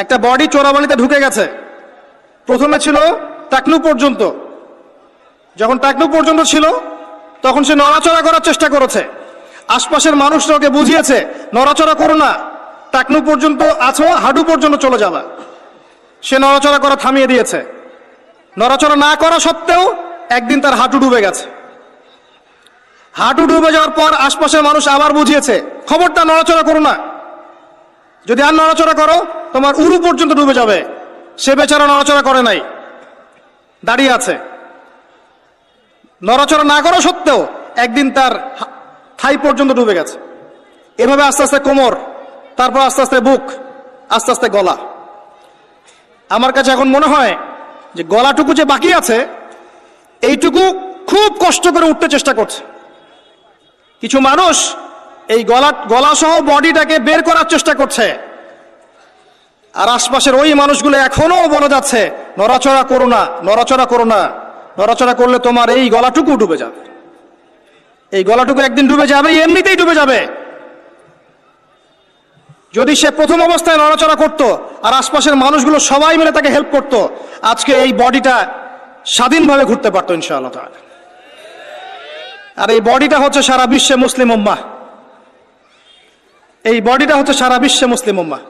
একটা বডি চোরাবালিতে ঢুকে গেছে। প্রথমে ছিল টাকনু পর্যন্ত, যখন টাকনু পর্যন্ত ছিল তখন সে নড়াচড়া করার চেষ্টা করেছে। আশপাশের মানুষরা ওকে বুঝিয়েছে নড়াচড়া করো না, টাকনু পর্যন্ত আছো, হাঁটু পর্যন্ত চলে যাবা। সে নড়াচড়া করা থামিয়ে দিয়েছে। নড়াচড়া না করা সত্ত্বেও একদিন তার হাঁটু ডুবে গেছে। হাঁটু ডুবে যাওয়ার পর আশপাশের মানুষ আবার বুঝিয়েছে খবরদার নড়াচড়া করো না, যদি আর নড়াচড়া করো তোমার উরু পর্যন্ত ডুবে যাবে। সে বেচারা নড়াচড়া করে নাই, দাঁড়িয়ে আছে। নড়াচড়া না করা সত্ত্বেও একদিন তার থাই পর্যন্ত ডুবে গেছে। এভাবে আস্তে আস্তে কোমর, তারপর আস্তে আস্তে বুক, আস্তে আস্তে গলা। আমার কাছে এখন মনে হয় যে গলাটুকু যে বাকি আছে এইটুকু খুব কষ্ট করে উঠতে চেষ্টা করছে। কিছু মানুষ এই গলা সহ বডিটাকে বের করার চেষ্টা করছে, আর আশপাশের ওই মানুষগুলো এখনো বলে যাচ্ছে নড়াচড়া করো না, নড়াচড়া করো না, নড়াচড়া করলে তোমার এই গলাটুকু ডুবে যাবে। এই গলাটুকু একদিন ডুবে যাবে, এমনিতেই ডুবে যাবে। যদি সে প্রথম অবস্থায় নড়াচড়া করত আর আশপাশের মানুষগুলো সবাই মিলে তাকে হেল্প করত, আজকে এই বডিটা স্বাধীনভাবে ঘুরতে পারতো ইনশাআল্লাহ তাআলা। আর এই বডিটা হচ্ছে সারা বিশ্বে মুসলিম উম্মাহ, এই বডিটা হচ্ছে সারা বিশ্বে মুসলিম উম্মাহ।